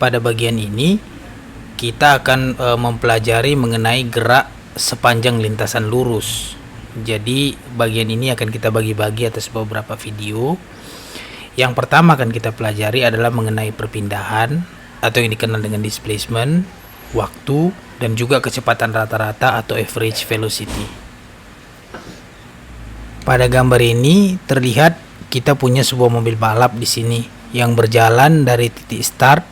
pada bagian ini kita akan mempelajari mengenai gerak sepanjang lintasan lurus. Jadi bagian ini akan kita bagi-bagi atas beberapa video. Yang pertama akan kita pelajari adalah mengenai perpindahan atau yang dikenal dengan displacement, waktu, dan juga kecepatan rata-rata atau average velocity. Pada gambar ini terlihat kita punya sebuah mobil balap di sini yang berjalan dari titik start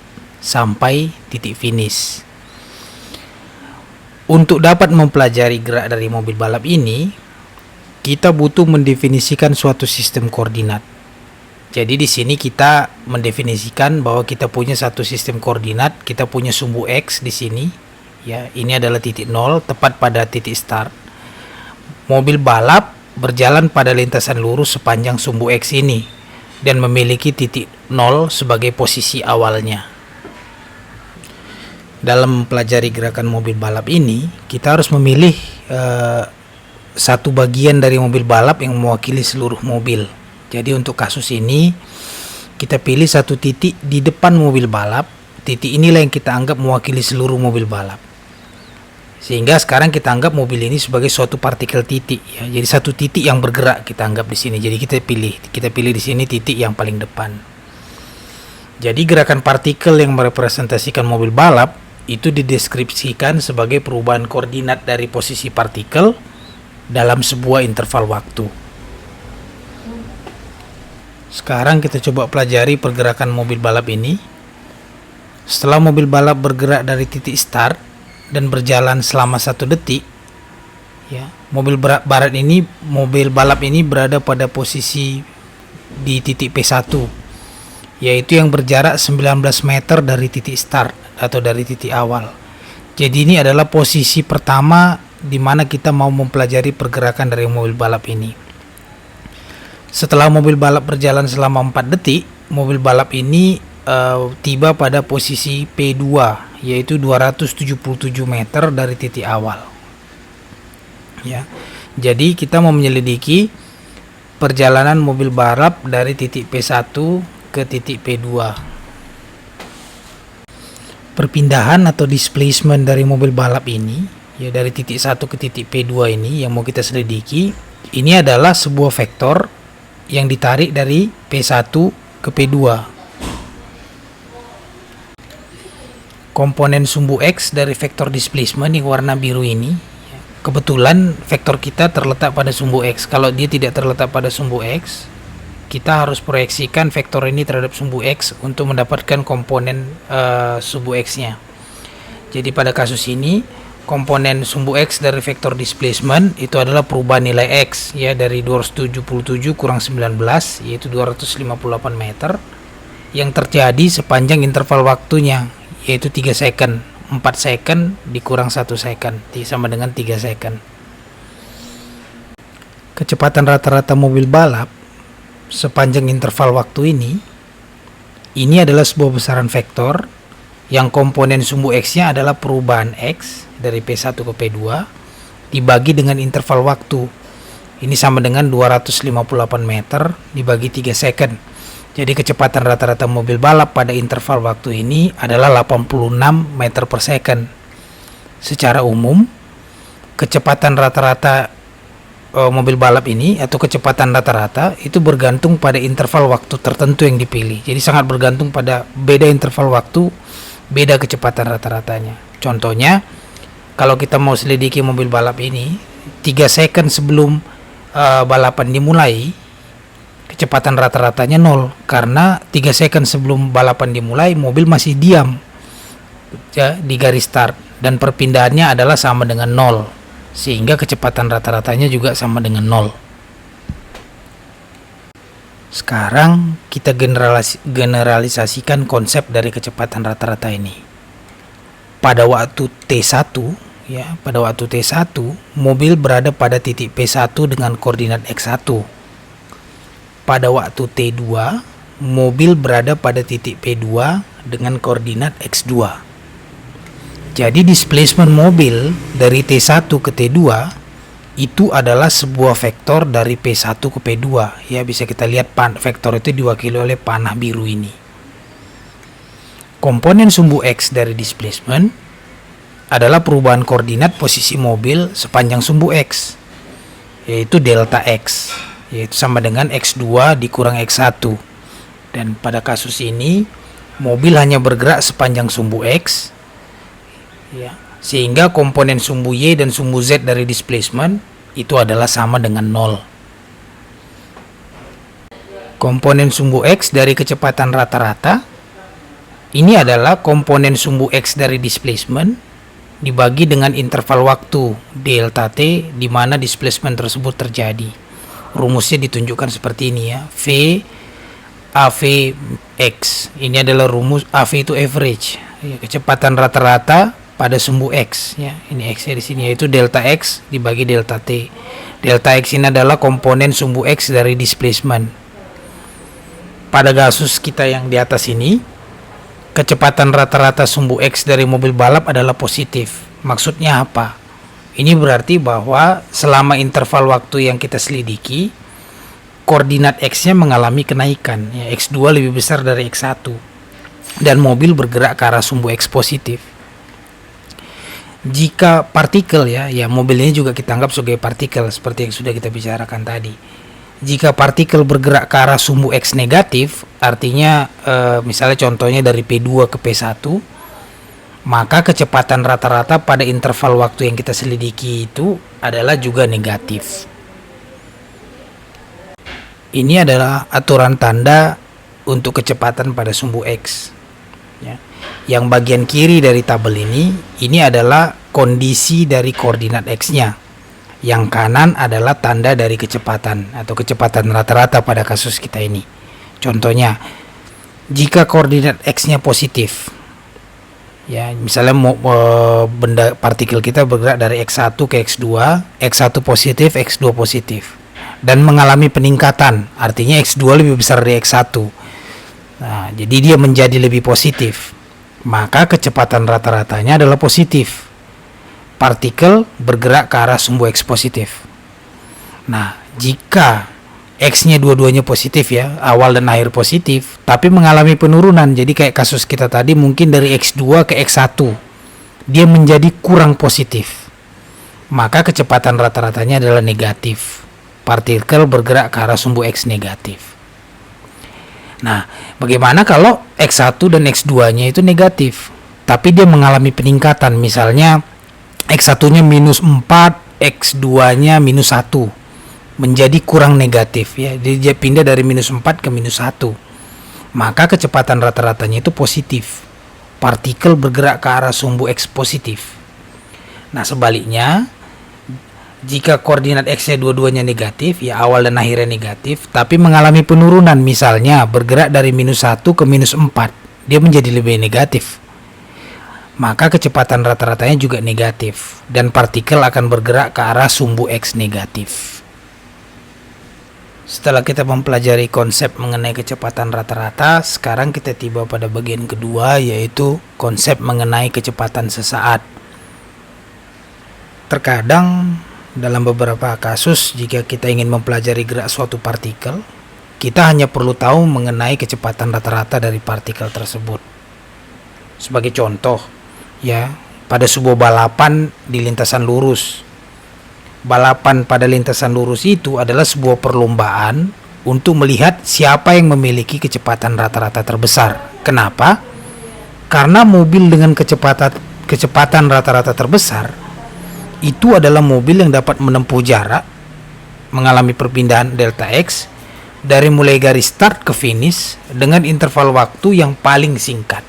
sampai titik finish. Untuk dapat mempelajari gerak dari mobil balap ini, kita butuh mendefinisikan suatu sistem koordinat. Jadi di sini kita mendefinisikan bahwa kita punya satu sistem koordinat, kita punya sumbu X di sini. Ya, ini adalah titik 0 tepat pada titik start. Mobil balap berjalan pada lintasan lurus sepanjang sumbu X ini dan memiliki titik 0 sebagai posisi awalnya. Dalam mempelajari gerakan mobil balap ini, kita harus memilih satu bagian dari mobil balap yang mewakili seluruh mobil. Jadi untuk kasus ini kita pilih satu titik di depan mobil balap. Titik inilah yang kita anggap mewakili seluruh mobil balap. Sehingga sekarang kita anggap mobil ini sebagai suatu partikel titik ya. Jadi satu titik yang bergerak kita anggap di sini. Jadi kita pilih di sini titik yang paling depan. Jadi gerakan partikel yang merepresentasikan mobil balap itu dideskripsikan sebagai perubahan koordinat dari posisi partikel dalam sebuah interval waktu. Sekarang kita coba pelajari pergerakan mobil balap ini. Setelah mobil balap bergerak dari titik start dan berjalan selama 1 detik, ya, mobil balap ini berada pada posisi di titik P1, yaitu yang berjarak 19 meter dari titik start atau dari titik awal. Jadi ini adalah posisi pertama di mana kita mau mempelajari pergerakan dari mobil balap ini. Setelah mobil balap berjalan selama 4 detik, mobil balap ini tiba pada posisi P2, yaitu 277 meter dari titik awal. Ya. Jadi kita mau menyelidiki perjalanan mobil balap dari titik P1 ke titik P2. Perpindahan atau displacement dari mobil balap ini, ya, dari titik 1 ke titik P2 ini yang mau kita selidiki, ini adalah sebuah vektor yang ditarik dari P1 ke P2. Komponen sumbu X dari vektor displacement yang warna biru ini, kebetulan vektor kita terletak pada sumbu X. Kalau dia tidak terletak pada sumbu X, kita harus proyeksikan vektor ini terhadap sumbu X untuk mendapatkan komponen sumbu X-nya. Jadi pada kasus ini komponen sumbu X dari vektor displacement itu adalah perubahan nilai X, ya, dari 277 kurang 19 yaitu 258 meter yang terjadi sepanjang interval waktunya, yaitu 3 second. 4 second dikurang 1 second sama dengan 3 second. Kecepatan rata-rata mobil balap sepanjang interval waktu ini adalah sebuah besaran vektor yang komponen sumbu X-nya adalah perubahan X dari P1 ke P2 dibagi dengan interval waktu. Ini sama dengan 258 meter dibagi 3 second. Jadi kecepatan rata-rata mobil balap pada interval waktu ini adalah 86 meter per second. Secara umum, kecepatan rata-rata mobil balap ini atau kecepatan rata-rata itu bergantung pada interval waktu tertentu yang dipilih. Jadi sangat bergantung pada beda interval waktu, beda kecepatan rata-ratanya. Contohnya, kalau kita mau selidiki mobil balap ini 3 second sebelum balapan dimulai, kecepatan rata-ratanya 0, karena 3 second sebelum balapan dimulai mobil masih diam, ya, di garis start, dan perpindahannya adalah sama dengan 0, sehingga kecepatan rata-ratanya juga sama dengan 0. Sekarang kita generalisasikan konsep dari kecepatan rata-rata ini. Pada waktu T1, ya, pada waktu T1 mobil berada pada titik P1 dengan koordinat X1. Pada waktu T2 mobil berada pada titik P2 dengan koordinat X2. Jadi displacement mobil dari T1 ke T2 itu adalah sebuah vektor dari P1 ke P2. Ya, bisa kita lihat vektor itu diwakili oleh panah biru ini. Komponen sumbu X dari displacement adalah perubahan koordinat posisi mobil sepanjang sumbu X, yaitu delta X, yaitu sama dengan X2 dikurang X1. Dan pada kasus ini, mobil hanya bergerak sepanjang sumbu X, ya, sehingga komponen sumbu Y dan sumbu Z dari displacement itu adalah sama dengan 0. Komponen sumbu X dari kecepatan rata-rata ini adalah komponen sumbu X dari displacement dibagi dengan interval waktu delta T di mana displacement tersebut terjadi. Rumusnya ditunjukkan seperti ini ya. V AV X. Ini adalah rumus AV itu average, ya, kecepatan rata-rata pada sumbu X ya. Ini X-nya di sini yaitu delta X dibagi delta T. Delta X ini adalah komponen sumbu X dari displacement. Pada kasus kita yang di atas ini, kecepatan rata-rata sumbu X dari mobil balap adalah positif. Maksudnya apa? Ini berarti bahwa selama interval waktu yang kita selidiki, koordinat X-nya mengalami kenaikan. Ya, X2 lebih besar dari X1. Dan mobil bergerak ke arah sumbu X positif. Jika partikel ya mobil ini juga kita anggap sebagai partikel seperti yang sudah kita bicarakan tadi. Jika partikel bergerak ke arah sumbu X negatif, artinya misalnya contohnya dari P2 ke P1, maka kecepatan rata-rata pada interval waktu yang kita selidiki itu adalah juga negatif. Ini adalah aturan tanda untuk kecepatan pada sumbu X. Ya. Yang bagian kiri dari tabel ini adalah kondisi dari koordinat X-nya. Yang kanan adalah tanda dari kecepatan atau kecepatan rata-rata pada kasus kita ini. Contohnya, jika koordinat X-nya positif, ya misalnya benda partikel kita bergerak dari X1 ke X2, X1 positif, X2 positif, dan mengalami peningkatan, artinya X2 lebih besar dari X1. Nah, jadi dia menjadi lebih positif, maka kecepatan rata-ratanya adalah positif. Partikel bergerak ke arah sumbu X positif. Nah, jika X-nya dua-duanya positif ya, awal dan akhir positif, tapi mengalami penurunan, jadi kayak kasus kita tadi mungkin dari X2 ke X1, dia menjadi kurang positif, maka kecepatan rata-ratanya adalah negatif. Partikel bergerak ke arah sumbu X negatif. Nah, bagaimana kalau X1 dan X2-nya itu negatif, tapi dia mengalami peningkatan, misalnya X1-nya minus 4, X2-nya minus 1, menjadi kurang negatif ya. Jadi dia pindah dari minus 4 ke minus 1. Maka kecepatan rata-ratanya itu positif. Partikel bergerak ke arah sumbu X positif. Nah, sebaliknya, jika koordinat X-nya dua-duanya negatif, ya awal dan akhirnya negatif, tapi mengalami penurunan, misalnya bergerak dari minus 1 ke minus 4, dia menjadi lebih negatif. Maka kecepatan rata-ratanya juga negatif dan partikel akan bergerak ke arah sumbu X negatif. Setelah kita mempelajari konsep mengenai kecepatan rata-rata, sekarang kita tiba pada bagian kedua, yaitu konsep mengenai kecepatan sesaat. Terkadang dalam beberapa kasus, jika kita ingin mempelajari gerak suatu partikel, kita hanya perlu tahu mengenai kecepatan rata-rata dari partikel tersebut. Sebagai contoh, ya, pada sebuah balapan di lintasan lurus. Balapan pada lintasan lurus itu adalah sebuah perlombaan untuk melihat siapa yang memiliki kecepatan rata-rata terbesar. Kenapa? Karena mobil dengan kecepatan rata-rata terbesar itu adalah mobil yang dapat menempuh jarak, mengalami perpindahan delta X dari mulai garis start ke finish dengan interval waktu yang paling singkat.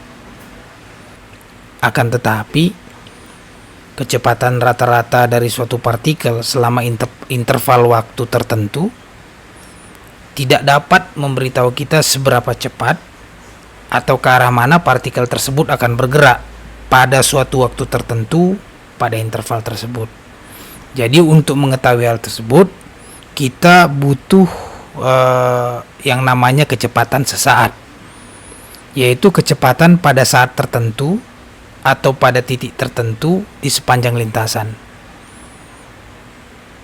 Akan tetapi, kecepatan rata-rata dari suatu partikel selama interval waktu tertentu tidak dapat memberitahu kita seberapa cepat atau ke arah mana partikel tersebut akan bergerak pada suatu waktu tertentu pada interval tersebut. Jadi untuk mengetahui hal tersebut, kita butuh yang namanya kecepatan sesaat, yaitu kecepatan pada saat tertentu atau pada titik tertentu di sepanjang lintasan.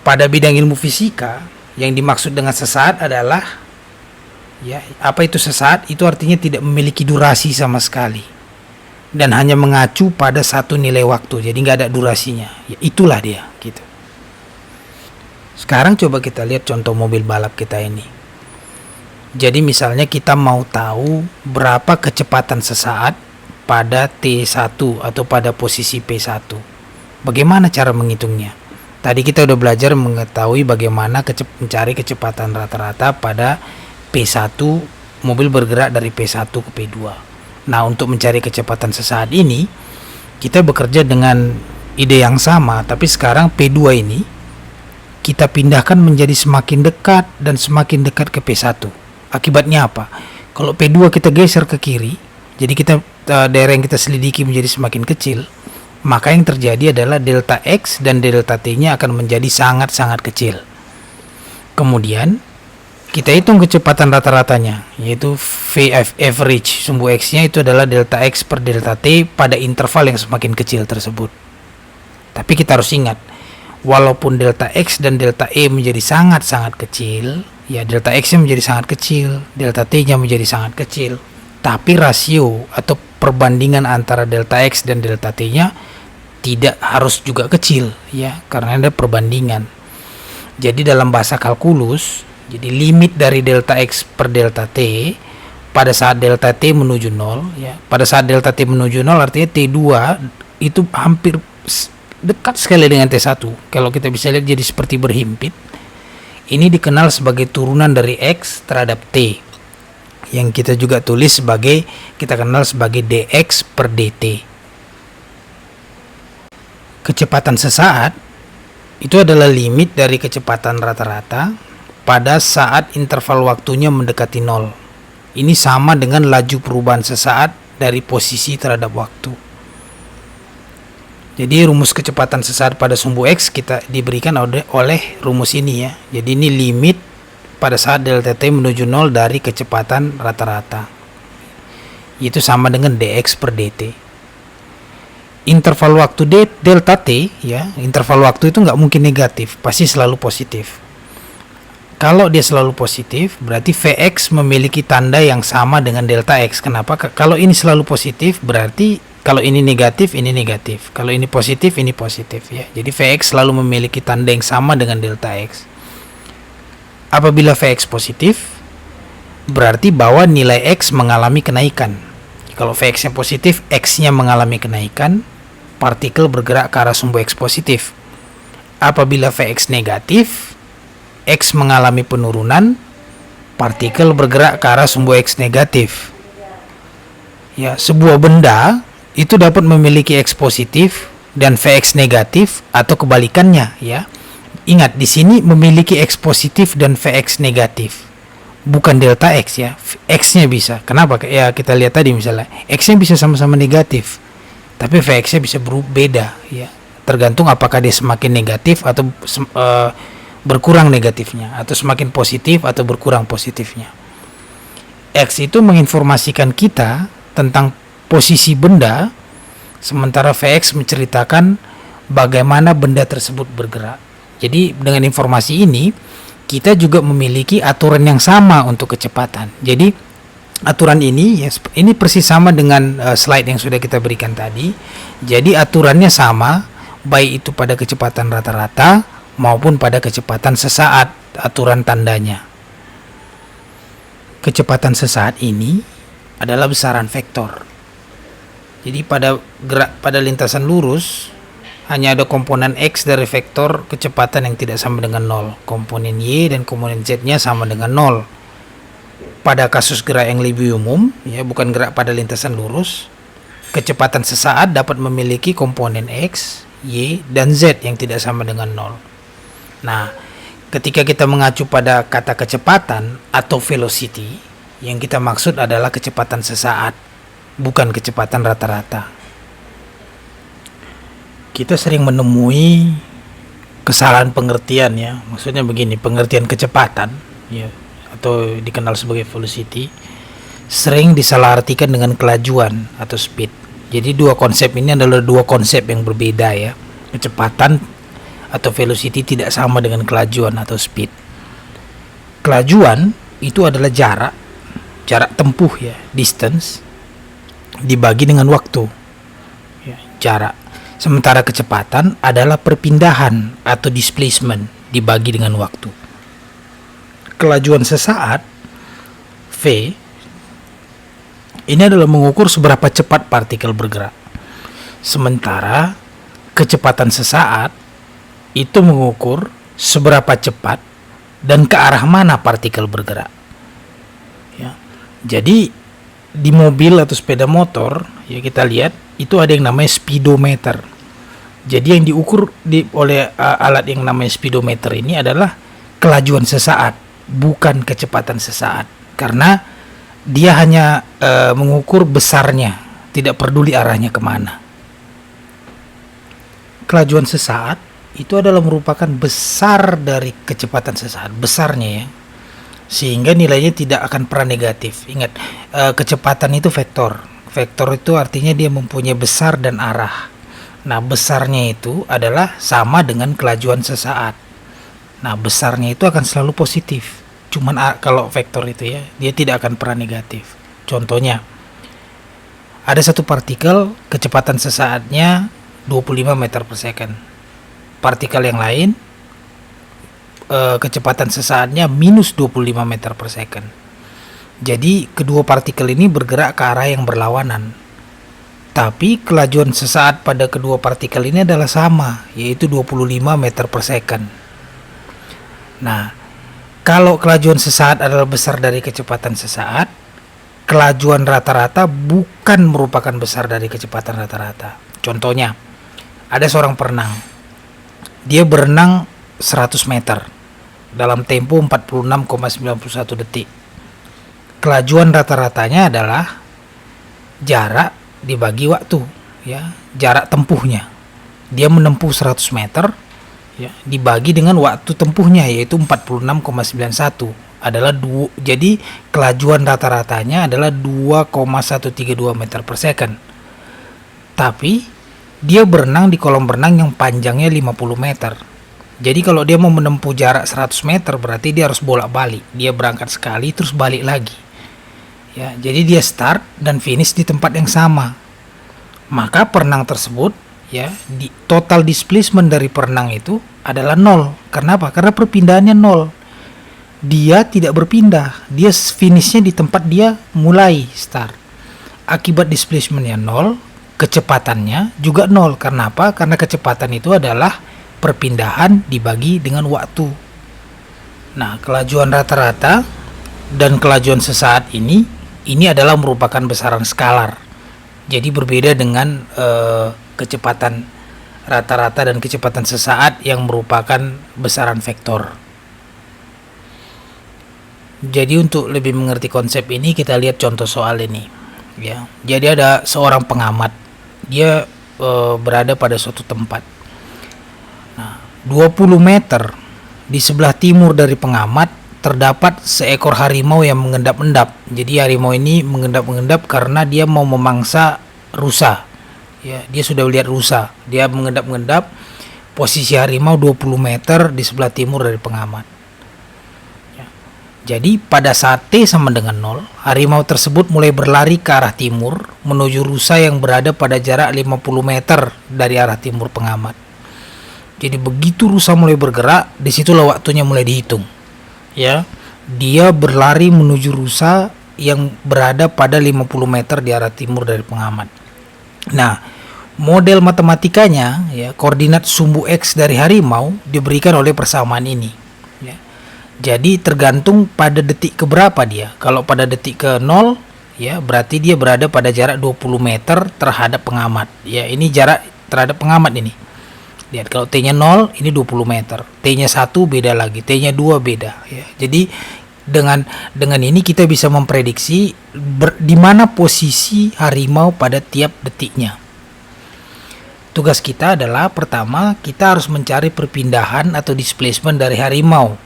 Pada bidang ilmu fisika, yang dimaksud dengan sesaat adalah, ya, apa itu sesaat? Itu artinya tidak memiliki durasi sama sekali. dan hanya mengacu pada satu nilai waktu, jadi nggak ada durasinya. Ya, itulah dia gitu. Sekarang coba kita lihat contoh mobil balap kita ini. Jadi misalnya kita mau tahu berapa kecepatan sesaat pada T1 atau pada posisi P1. Bagaimana cara menghitungnya? Tadi kita udah belajar mengetahui bagaimana mencari kecepatan rata-rata pada P1, mobil bergerak dari P1 ke P2. Nah, untuk mencari kecepatan sesaat ini, kita bekerja dengan ide yang sama, tapi sekarang P2 ini kita pindahkan menjadi semakin dekat dan semakin dekat ke P1. Akibatnya apa? Kalau P2 kita geser ke kiri, jadi daerah yang kita selidiki menjadi semakin kecil, maka yang terjadi adalah delta X dan delta T-nya akan menjadi sangat-sangat kecil. Kemudian kita hitung kecepatan rata-ratanya, yaitu V average sumbu X-nya itu adalah delta X per delta T pada interval yang semakin kecil tersebut. Tapi kita harus ingat, walaupun delta X dan delta E menjadi sangat-sangat kecil, ya delta X-nya menjadi sangat kecil, delta T-nya menjadi sangat kecil, tapi rasio atau perbandingan antara delta X dan delta T-nya tidak harus juga kecil, ya, karena ada perbandingan. Jadi dalam bahasa kalkulus, jadi limit dari delta X per delta T pada saat delta T menuju 0, ya. Pada saat delta T menuju 0 artinya T2 itu hampir dekat sekali dengan T1. Kalau kita bisa lihat jadi seperti berhimpit. Ini dikenal sebagai turunan dari X terhadap T, yang kita juga tulis sebagai, kita kenal sebagai dx per dt. Kecepatan sesaat itu adalah limit dari kecepatan rata-rata pada saat interval waktunya mendekati 0. Ini sama dengan laju perubahan sesaat dari posisi terhadap waktu. Jadi rumus kecepatan sesaat pada sumbu X kita diberikan oleh rumus ini, ya. Jadi ini limit pada saat delta T menuju 0 dari kecepatan rata-rata. Itu sama dengan dx per dt. Interval waktu delta T, ya, interval waktu itu nggak mungkin negatif, pasti selalu positif. Kalau dia selalu positif, berarti Vx memiliki tanda yang sama dengan delta X. Kenapa? Kalau ini selalu positif, berarti kalau ini negatif, ini negatif. Kalau ini positif, ini positif, ya. Jadi Vx selalu memiliki tanda yang sama dengan delta X. Apabila Vx positif, berarti bahwa nilai X mengalami kenaikan. Kalau Vx-nya positif, X-nya mengalami kenaikan, partikel bergerak ke arah sumbu X positif. Apabila Vx negatif, X mengalami penurunan, partikel bergerak ke arah sumbu X negatif. Ya, sebuah benda itu dapat memiliki X positif dan Vx negatif atau kebalikannya, ya. Ingat, di sini memiliki X positif dan Vx negatif, bukan delta X, ya. X-nya bisa. Kenapa? Ya, kita lihat tadi misalnya, X-nya bisa sama-sama negatif, tapi Vx-nya bisa beda, ya. Tergantung apakah dia semakin negatif atau berkurang negatifnya, atau semakin positif atau berkurang positifnya. X itu menginformasikan kita tentang posisi benda, sementara Vx menceritakan bagaimana benda tersebut bergerak. Jadi dengan informasi ini kita juga memiliki aturan yang sama untuk kecepatan. Jadi aturan ini, ya, ini persis sama dengan slide yang sudah kita berikan tadi. Jadi aturannya sama, baik itu pada kecepatan rata-rata maupun pada kecepatan sesaat, aturan tandanya. Kecepatan sesaat ini adalah besaran vektor. Jadi pada lintasan lurus hanya ada komponen X dari vektor kecepatan yang tidak sama dengan 0. Komponen Y dan komponen Z-nya sama dengan 0. Pada kasus gerak yang lebih umum, ya, bukan gerak pada lintasan lurus, kecepatan sesaat dapat memiliki komponen X, Y, dan Z yang tidak sama dengan 0. Nah, ketika kita mengacu pada kata kecepatan atau velocity, yang kita maksud adalah kecepatan sesaat, bukan kecepatan rata-rata. Kita sering menemui kesalahan pengertian, ya. Maksudnya begini, pengertian kecepatan, ya, atau dikenal sebagai velocity, sering disalahartikan dengan kelajuan atau speed. Jadi dua konsep ini adalah dua konsep yang berbeda, ya. Kecepatan atau velocity tidak sama dengan kelajuan atau speed. Kelajuan itu adalah jarak tempuh, ya, distance, dibagi dengan waktu. jarak. Sementara kecepatan adalah perpindahan atau displacement dibagi dengan waktu. Kelajuan sesaat V ini adalah mengukur seberapa cepat partikel bergerak. Sementara kecepatan sesaat itu mengukur seberapa cepat dan ke arah mana partikel bergerak. Ya. Jadi di mobil atau sepeda motor, ya kita lihat itu ada yang namanya speedometer. Jadi yang diukur oleh alat yang namanya speedometer ini adalah kelajuan sesaat, bukan kecepatan sesaat. Karena dia hanya mengukur besarnya, tidak peduli arahnya kemana. Kelajuan sesaat itu adalah merupakan besar dari kecepatan sesaat, besarnya ya. Sehingga nilainya tidak akan pernah negatif. Ingat, kecepatan itu vektor. Vektor itu artinya dia mempunyai besar dan arah. Nah, besarnya itu adalah sama dengan kelajuan sesaat. Nah, besarnya itu akan selalu positif. Cuman kalau vektor itu ya, dia tidak akan pernah negatif. Contohnya, ada satu partikel kecepatan sesaatnya 25 meter per second. Partikel yang lain kecepatan sesaatnya minus 25 meter per second. Jadi kedua partikel ini bergerak ke arah yang berlawanan. Tapi kelajuan sesaat pada kedua partikel ini adalah sama, yaitu 25 meter per second. Nah, kalau kelajuan sesaat adalah besar dari kecepatan sesaat, kelajuan rata-rata bukan merupakan besar dari kecepatan rata-rata. Contohnya, ada seorang perenang. Dia berenang 100 meter dalam tempo 46,91 detik. Kelajuan rata-ratanya adalah jarak dibagi waktu, ya, jarak tempuhnya. Dia menempuh 100 meter ya, dibagi dengan waktu tempuhnya yaitu 46,91 adalah jadi kelajuan rata-ratanya adalah 2,132 meter per second. Tapi dia berenang di kolam renang yang panjangnya 50 meter. Jadi kalau dia mau menempuh jarak 100 meter berarti dia harus bolak-balik. Dia berangkat sekali terus balik lagi. Ya, jadi dia start dan finish di tempat yang sama. Maka perenang tersebut ya, di total displacement dari perenang itu adalah 0. Kenapa? Karena perpindahannya 0. Dia tidak berpindah. Dia finishnya di tempat dia mulai start. Akibat displacementnya 0, kecepatannya juga 0. Karena apa? Karena kecepatan itu adalah perpindahan dibagi dengan waktu. Nah, kelajuan rata-rata dan kelajuan sesaat ini adalah merupakan besaran skalar. Jadi berbeda dengan kecepatan rata-rata dan kecepatan sesaat yang merupakan besaran vektor. Jadi untuk lebih mengerti konsep ini kita lihat contoh soal ini. Ya, jadi ada seorang pengamat. Dia berada pada suatu tempat. 20 meter di sebelah timur dari pengamat terdapat seekor harimau yang mengendap-endap. Jadi harimau ini mengendap-endap karena dia mau memangsa rusa. Ya, dia sudah lihat rusa. Dia mengendap-endap. Posisi harimau 20 meter di sebelah timur dari pengamat. Ya. Jadi pada saat T sama dengan 0, harimau tersebut mulai berlari ke arah timur menuju rusa yang berada pada jarak 50 meter dari arah timur pengamat. Jadi begitu rusa mulai bergerak, disitulah waktunya mulai dihitung. Ya, dia berlari menuju rusa yang berada pada 50 meter di arah timur dari pengamat. Nah, model matematikanya, ya, koordinat sumbu X dari harimau diberikan oleh persamaan ini. Ya. Jadi tergantung pada detik keberapa dia. Kalau pada detik ke 0, ya, berarti dia berada pada jarak 20 meter terhadap pengamat. Ya, ini jarak terhadap pengamat ini. Lihat, kalau T-nya 0 ini 20 meter, T-nya 1 beda lagi, T-nya 2 beda ya. Jadi dengan ini kita bisa memprediksi di mana posisi harimau pada tiap detiknya. Tugas kita adalah pertama kita harus mencari perpindahan atau displacement dari harimau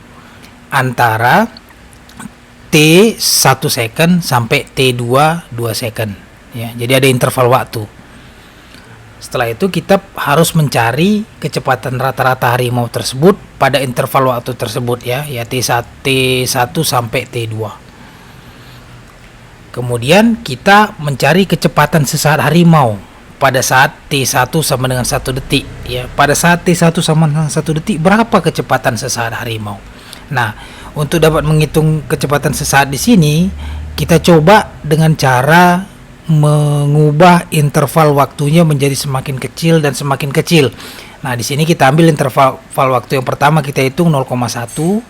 antara T 1 second sampai T2 2 second ya. Jadi ada interval waktu. Setelah itu kita harus mencari kecepatan rata-rata harimau tersebut pada interval waktu tersebut ya T1 sampai T2. Kemudian kita mencari kecepatan sesaat harimau pada saat T1 sama dengan 1 detik ya. Pada saat T1 sama dengan 1 detik berapa kecepatan sesaat harimau? Nah, untuk dapat menghitung kecepatan sesaat di sini, kita coba dengan cara mengubah interval waktunya menjadi semakin kecil dan semakin kecil. Nah, di sini kita ambil interval waktu yang pertama, kita hitung 0,1,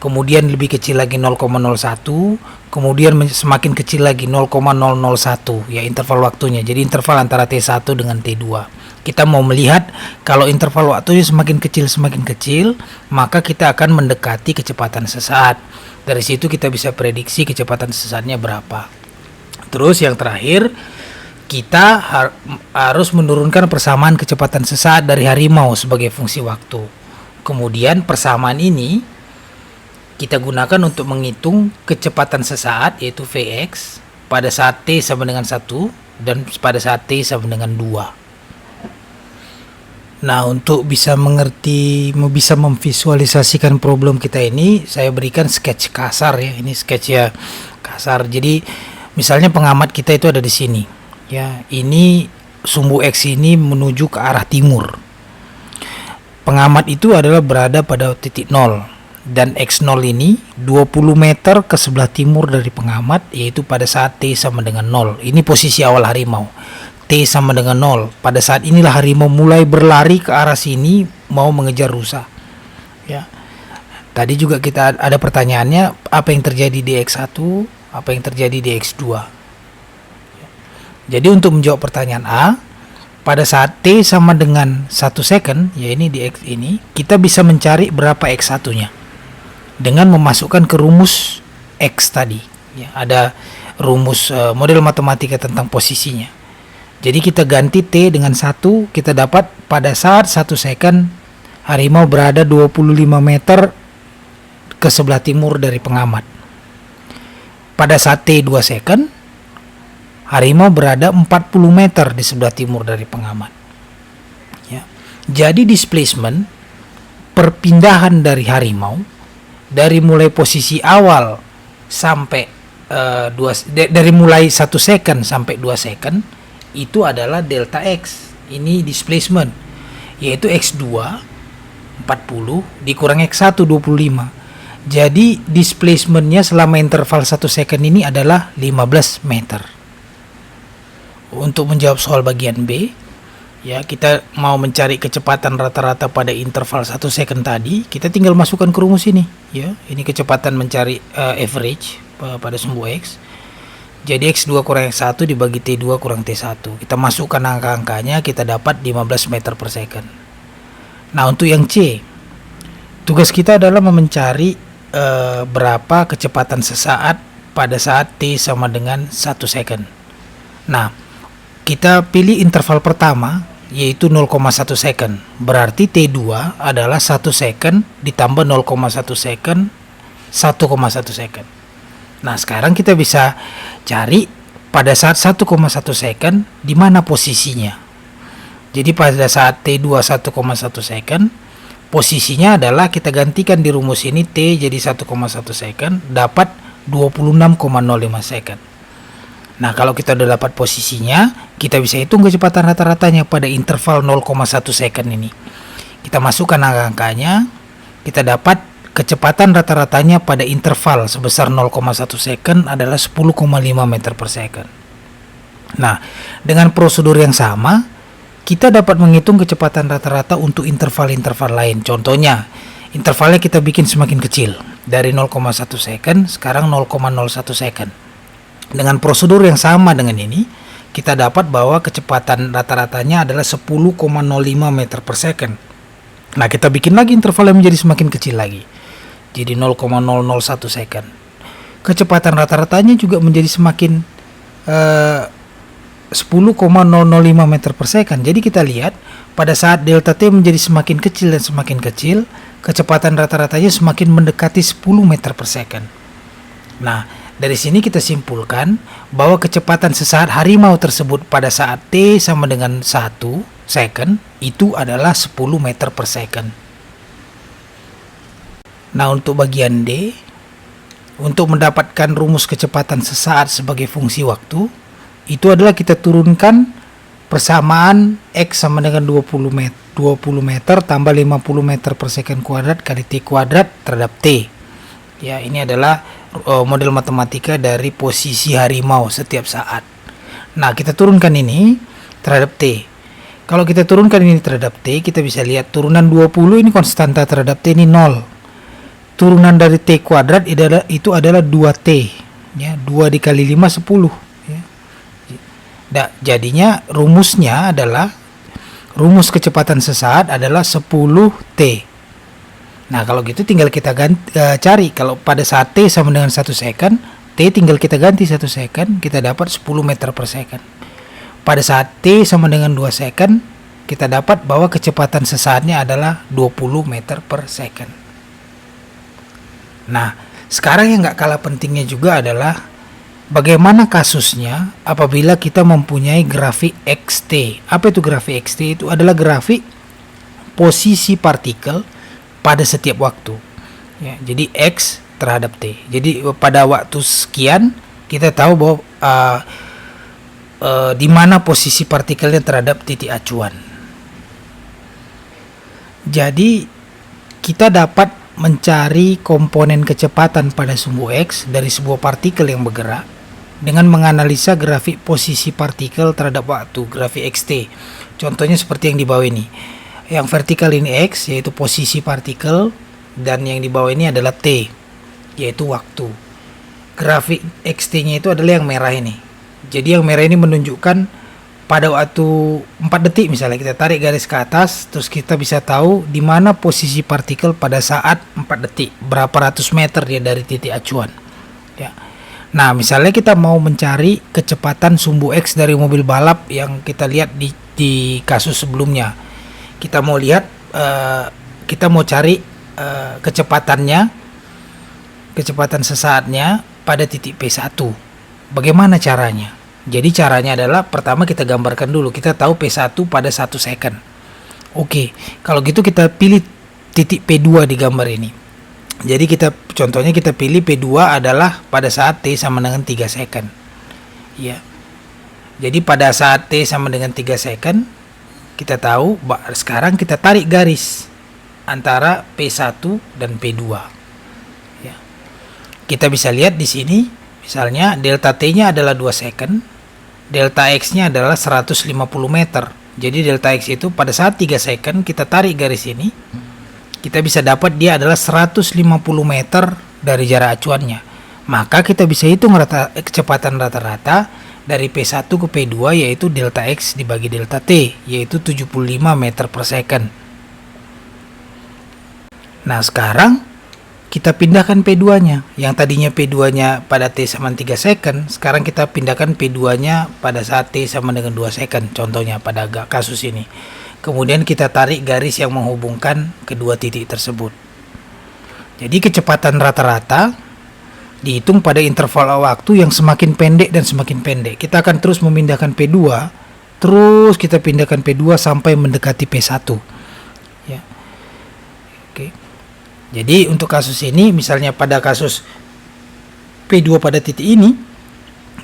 kemudian lebih kecil lagi 0,01, kemudian semakin kecil lagi 0,001 ya interval waktunya. Jadi interval antara T1 dengan T2. Kita mau melihat kalau interval waktunya semakin kecil, maka kita akan mendekati kecepatan sesaat. Dari situ kita bisa prediksi kecepatan sesaatnya berapa. Terus yang terakhir, kita harus menurunkan persamaan kecepatan sesaat dari harimau sebagai fungsi waktu. Kemudian persamaan ini kita gunakan untuk menghitung kecepatan sesaat, yaitu Vx pada saat T sama dengan 1 dan pada saat T sama dengan 2. Nah, untuk bisa mengerti, bisa memvisualisasikan problem kita ini, saya berikan sketch kasar ya. Ini sketch ya kasar. Jadi, misalnya pengamat kita itu ada di sini. Ya, ini sumbu X ini menuju ke arah timur. Pengamat itu adalah berada pada titik 0 dan X0 ini 20 meter ke sebelah timur dari pengamat, yaitu pada saat T sama dengan 0. Ini posisi awal harimau. T sama dengan 0. Pada saat inilah harimau mulai berlari ke arah sini mau mengejar rusa. Ya. Tadi juga kita ada pertanyaannya, apa yang terjadi di X1, apa yang terjadi di X2. Jadi untuk menjawab pertanyaan A, pada saat T sama dengan 1 second, ya ini di X ini, kita bisa mencari berapa X1-nya dengan memasukkan ke rumus X tadi. Ya, ada rumus model matematika tentang posisinya. Jadi kita ganti T dengan 1, kita dapat pada saat 1 second harimau berada 25 meter ke sebelah timur dari pengamat. Pada saat T 2 second harimau berada 40 meter di sebelah timur dari pengamat. Ya. Jadi displacement, perpindahan dari harimau dari mulai posisi awal sampai dari mulai 1 second sampai 2 second itu adalah delta X. Ini displacement, yaitu X2 40 dikurang X1 25. Jadi displacementnya selama interval 1 second ini adalah 15 meter. Untuk menjawab soal bagian B, ya kita mau mencari kecepatan rata-rata pada interval 1 second tadi, kita tinggal masukkan ke rumus ini ya. Ini kecepatan mencari average pada sumbu X. Jadi X2 kurang X1 dibagi T2 kurang T1. Kita masukkan angka-angkanya, kita dapat 15 meter per second. Nah, untuk yang C, tugas kita adalah mencari berapa kecepatan sesaat pada saat T sama dengan 1 second. Nah, kita pilih interval pertama, yaitu 0,1 second. Berarti T2 adalah 1 second ditambah 0,1 second, 1,1 second. Nah, sekarang kita bisa cari pada saat 1,1 second di mana posisinya. Jadi pada saat T2 1,1 second, posisinya adalah kita gantikan di rumus ini T jadi 1,1 second, dapat 26,05 second. Nah, kalau kita udah dapat posisinya, kita bisa hitung kecepatan rata-ratanya pada interval 0,1 second ini. Kita masukkan angka-angkanya, kita dapat kecepatan rata-ratanya pada interval sebesar 0,1 second adalah 10,5 meter per second. Nah, dengan prosedur yang sama, kita dapat menghitung kecepatan rata-rata untuk interval-interval lain. Contohnya, intervalnya kita bikin semakin kecil. Dari 0,1 second, sekarang 0,01 second. Dengan prosedur yang sama dengan ini, kita dapat bahwa kecepatan rata-ratanya adalah 10,05 meter per second. Nah, kita bikin lagi intervalnya menjadi semakin kecil lagi. Jadi 0,001 second. Kecepatan rata-ratanya juga menjadi semakin 10,005 meter per second. Jadi kita lihat pada saat delta T menjadi semakin kecil dan semakin kecil, kecepatan rata-ratanya semakin mendekati 10 meter per second. Nah, dari sini kita simpulkan bahwa kecepatan sesaat harimau tersebut pada saat T sama dengan 1 second itu adalah 10 meter per second. Nah, untuk bagian D, untuk mendapatkan rumus kecepatan sesaat sebagai fungsi waktu, itu adalah kita turunkan persamaan X sama dengan 20 meter tambah 50 meter per second kuadrat kali T kuadrat terhadap T. Ya, ini adalah model matematika dari posisi harimau setiap saat. Nah, kita turunkan ini terhadap T. Kalau kita turunkan ini terhadap T, kita bisa lihat turunan 20 ini konstanta terhadap T ini 0. Turunan dari T kuadrat itu adalah 2T. Ya, 2 dikali 5 10. Ya. Jadinya rumusnya adalah, rumus kecepatan sesaat adalah 10T. Nah, kalau gitu tinggal kita cari. Kalau pada saat T sama dengan 1 second, T tinggal kita ganti 1 second, kita dapat 10 meter per second. Pada saat T sama dengan 2 second, kita dapat bahwa kecepatan sesaatnya adalah 20 meter per second. Nah, sekarang yang nggak kalah pentingnya juga adalah bagaimana kasusnya apabila kita mempunyai grafik XT. Apa itu grafik XT? Itu adalah grafik posisi partikel pada setiap waktu. Ya, jadi X terhadap T. Jadi pada waktu sekian kita tahu bahwa di mana posisi partikelnya terhadap titik acuan. Jadi kita dapat mencari komponen kecepatan pada sumbu X dari sebuah partikel yang bergerak dengan menganalisa grafik posisi partikel terhadap waktu, grafik XT. Contohnya seperti yang di bawah ini. Yang vertikal ini X, yaitu posisi partikel, dan yang di bawah ini adalah T, yaitu waktu. Grafik XT-nya itu adalah yang merah ini. Jadi yang merah ini menunjukkan pada waktu 4 detik misalnya, kita tarik garis ke atas, terus kita bisa tahu di mana posisi partikel pada saat 4 detik, berapa ratus meter dia dari titik acuan. Ya. Nah, misalnya kita mau mencari kecepatan sumbu X dari mobil balap yang kita lihat di kasus sebelumnya. Kita mau lihat, kita mau cari kecepatan sesaatnya pada titik P1. Bagaimana caranya? Jadi caranya adalah pertama kita gambarkan dulu. Kita tahu P1 pada 1 second. Oke, kalau gitu kita pilih titik P2 di gambar ini. Jadi contohnya kita pilih P2 adalah pada saat T sama dengan 3 second. Ya. Jadi pada saat T sama dengan 3 second, kita tahu sekarang kita tarik garis antara P1 dan P2. Ya. Kita bisa lihat di sini. Misalnya delta T-nya adalah 2 second, delta X-nya adalah 150 meter. Jadi delta X itu pada saat 3 second kita tarik garis ini, kita bisa dapat dia adalah 150 meter dari jarak acuannya. Maka kita bisa hitung kecepatan rata-rata dari P1 ke P2, yaitu delta X dibagi delta T, yaitu 75 meter per second. Nah, sekarang kita pindahkan P2-nya. Yang tadinya P2-nya pada T sama 3 second, sekarang kita pindahkan P2-nya pada saat T sama dengan 2 second, contohnya pada kasus ini. Kemudian kita tarik garis yang menghubungkan kedua titik tersebut. Jadi kecepatan rata-rata dihitung pada interval waktu yang semakin pendek dan semakin pendek. Kita akan terus memindahkan P2, terus kita pindahkan P2 sampai mendekati P1. Ya. Oke. Jadi untuk kasus ini, misalnya pada kasus P2 pada titik ini,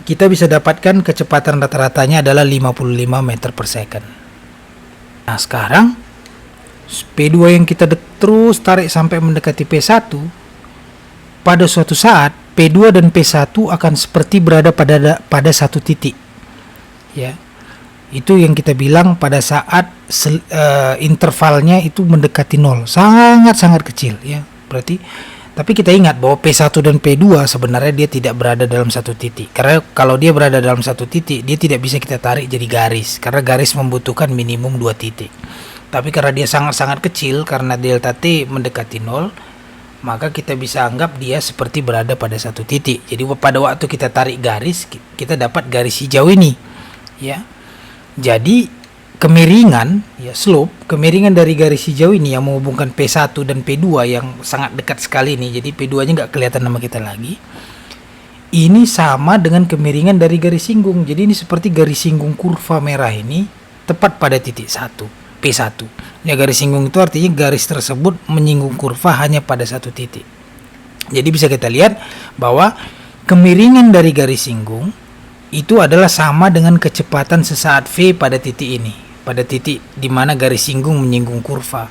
kita bisa dapatkan kecepatan rata-ratanya adalah 55 meter per second. Nah, sekarang P2 yang kita terus tarik sampai mendekati P1, pada suatu saat P2 dan P1 akan seperti berada pada satu titik. Ya. Itu yang kita bilang pada saat intervalnya itu mendekati 0, sangat-sangat kecil ya. Berarti, tapi kita ingat bahwa P1 dan P2 sebenarnya dia tidak berada dalam satu titik. Karena kalau dia berada dalam satu titik, dia tidak bisa kita tarik jadi garis, karena garis membutuhkan minimum 2 titik. Tapi karena dia sangat-sangat kecil, karena delta T mendekati 0, maka kita bisa anggap dia seperti berada pada satu titik. Jadi pada waktu kita tarik garis, kita dapat garis hijau ini ya. Jadi kemiringan, ya slope, kemiringan dari garis hijau ini yang menghubungkan P1 dan P2 yang sangat dekat sekali nih. Jadi P2-nya nggak kelihatan nama kita lagi. Ini sama dengan kemiringan dari garis singgung. Jadi ini seperti garis singgung kurva merah ini tepat pada titik 1, P1. Ya, garis singgung itu artinya garis tersebut menyinggung kurva hanya pada satu titik. Jadi bisa kita lihat bahwa kemiringan dari garis singgung itu adalah sama dengan kecepatan sesaat V pada titik ini, pada titik di mana garis singgung menyinggung kurva.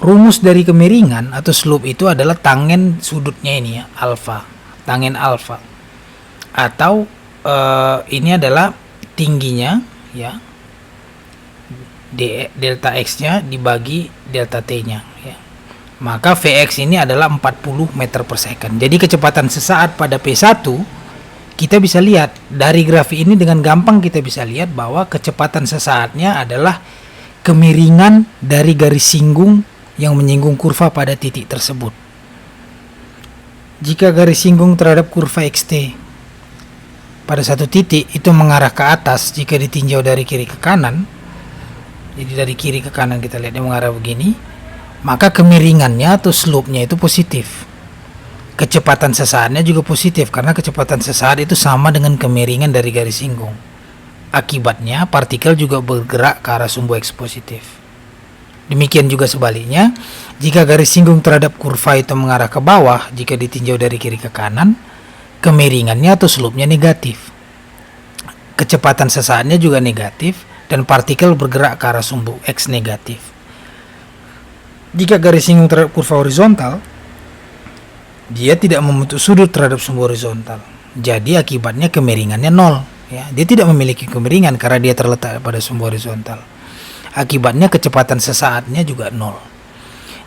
Rumus dari kemiringan atau slope itu adalah tangen sudutnya ini ya, alfa, tangen alfa. Atau ini adalah tingginya ya, delta x-nya dibagi delta t-nya ya. Maka Vx ini adalah 40 meter per second. Jadi kecepatan sesaat pada P1, kita bisa lihat dari grafik ini dengan gampang kita bisa lihat bahwa kecepatan sesaatnya adalah kemiringan dari garis singgung yang menyinggung kurva pada titik tersebut. Jika garis singgung terhadap kurva xt pada satu titik itu mengarah ke atas jika ditinjau dari kiri ke kanan, jadi dari kiri ke kanan kita lihat dia mengarah begini, maka kemiringannya atau slope-nya itu positif. Kecepatan sesaatnya juga positif karena kecepatan sesaat itu sama dengan kemiringan dari garis singgung. Akibatnya partikel juga bergerak ke arah sumbu X positif. Demikian juga sebaliknya, jika garis singgung terhadap kurva itu mengarah ke bawah jika ditinjau dari kiri ke kanan, kemiringannya atau slope-nya negatif. Kecepatan sesaatnya juga negatif dan partikel bergerak ke arah sumbu X negatif. Jika garis singgung terhadap kurva horizontal, dia tidak membentuk sudut terhadap sumbu horizontal. Jadi akibatnya kemiringannya nol. Ya, dia tidak memiliki kemiringan karena dia terletak pada sumbu horizontal. Akibatnya kecepatan sesaatnya juga nol.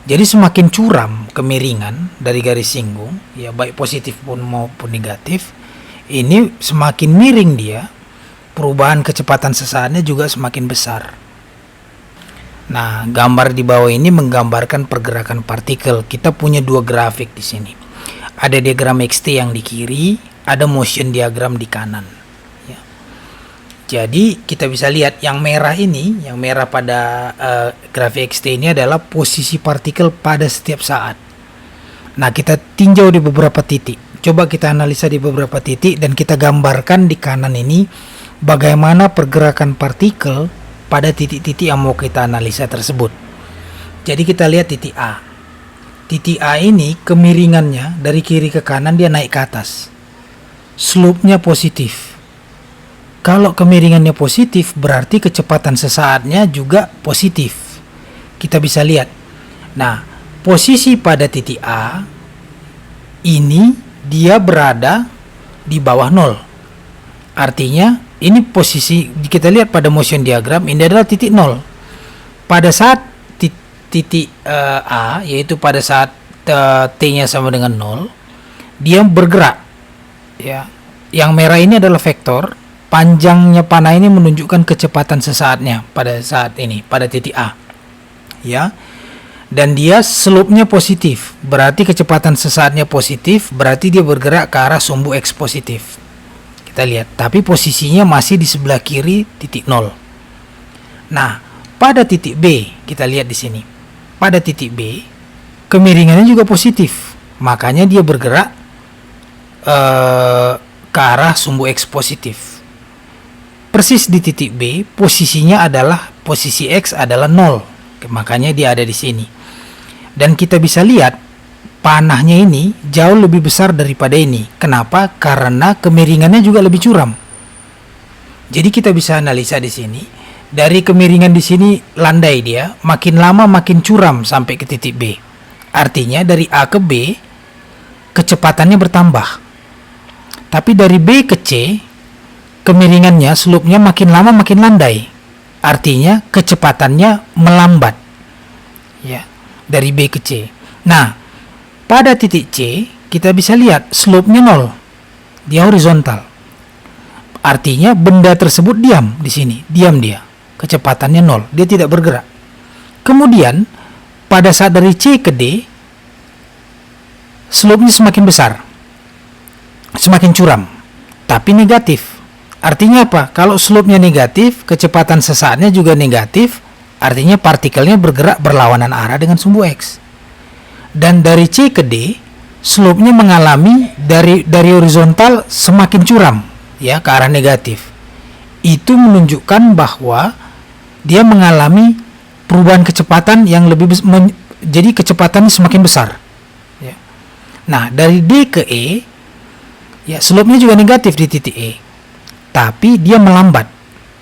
Jadi semakin curam kemiringan dari garis singgung, ya baik positif pun maupun negatif, ini semakin miring dia, perubahan kecepatan sesaatnya juga semakin besar. Nah, gambar di bawah ini menggambarkan pergerakan partikel. Kita punya dua grafik di sini. Ada diagram xt yang di kiri, ada motion diagram di kanan. Ya. Jadi kita bisa lihat yang merah ini, yang merah pada grafik xt ini adalah posisi partikel pada setiap saat. Nah, kita tinjau di beberapa titik. Coba kita analisa di beberapa titik dan kita gambarkan di kanan ini bagaimana pergerakan partikel pada titik-titik yang mau kita analisa tersebut. Jadi kita lihat titik A. Titik A ini kemiringannya dari kiri ke kanan dia naik ke atas. Slope-nya positif. Kalau kemiringannya positif berarti kecepatan sesaatnya juga positif. Kita bisa lihat. Nah, posisi pada titik A ini dia berada di bawah 0. Artinya ini posisi kita lihat pada motion diagram ini adalah titik 0. Pada saat titik A, yaitu pada saat T-nya sama dengan 0, dia bergerak. Ya. Yang merah ini adalah vektor, panjangnya panah ini menunjukkan kecepatan sesaatnya pada saat ini, pada titik A. Ya. Dan dia slope-nya positif, berarti kecepatan sesaatnya positif, berarti dia bergerak ke arah sumbu X positif. Kita lihat, tapi posisinya masih di sebelah kiri titik 0. Nah, pada titik B, kita lihat di sini. Pada titik B, kemiringannya juga positif. Makanya dia bergerak ke arah sumbu X positif. Persis di titik B, posisinya adalah posisi X adalah 0. Makanya dia ada di sini. Dan kita bisa lihat panahnya ini jauh lebih besar daripada ini. Kenapa? Karena kemiringannya juga lebih curam. Jadi kita bisa analisa di sini. Dari kemiringan di sini landai dia, makin lama makin curam sampai ke titik B. Artinya dari A ke B kecepatannya bertambah. Tapi dari B ke C kemiringannya, slope-nya makin lama makin landai. Artinya kecepatannya melambat. Ya, dari B ke C. Nah, pada titik C kita bisa lihat slope-nya 0. Dia horizontal. Artinya benda tersebut diam di sini, diam dia. Kecepatannya 0, dia tidak bergerak. Kemudian pada saat dari C ke D slope-nya semakin besar, semakin curam, tapi negatif. Artinya apa? Kalau slope-nya negatif, kecepatan sesaatnya juga negatif, artinya partikelnya bergerak berlawanan arah dengan sumbu X. Dan dari C ke D slope-nya mengalami dari horizontal semakin curam, ya, ke arah negatif. Itu menunjukkan bahwa dia mengalami perubahan kecepatan yang lebih jadi kecepatannya semakin besar. Ya. Nah, dari D ke E, ya slope-nya juga negatif di titik E. tetapi dia melambat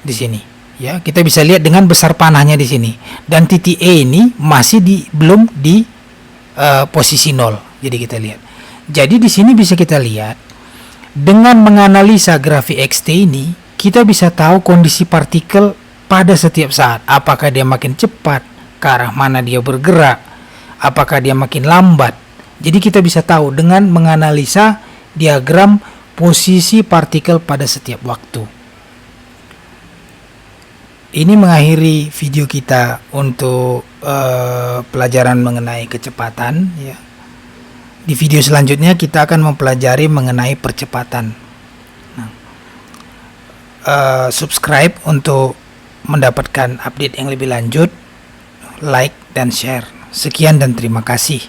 di sini. Ya, kita bisa lihat dengan besar panahnya di sini. Dan titik E ini masih belum di posisi 0. Jadi kita lihat. Jadi di sini bisa kita lihat dengan menganalisa grafik XT ini, kita bisa tahu kondisi partikel pada setiap saat. Apakah dia makin cepat, ke arah mana dia bergerak, apakah dia makin lambat. Jadi kita bisa tahu dengan menganalisa diagram posisi partikel pada setiap waktu. Ini mengakhiri video kita untuk pelajaran mengenai kecepatan. Ya. Di video selanjutnya kita akan mempelajari mengenai percepatan. Nah, subscribe untuk mendapatkan update yang lebih lanjut, like dan share. Sekian dan terima kasih.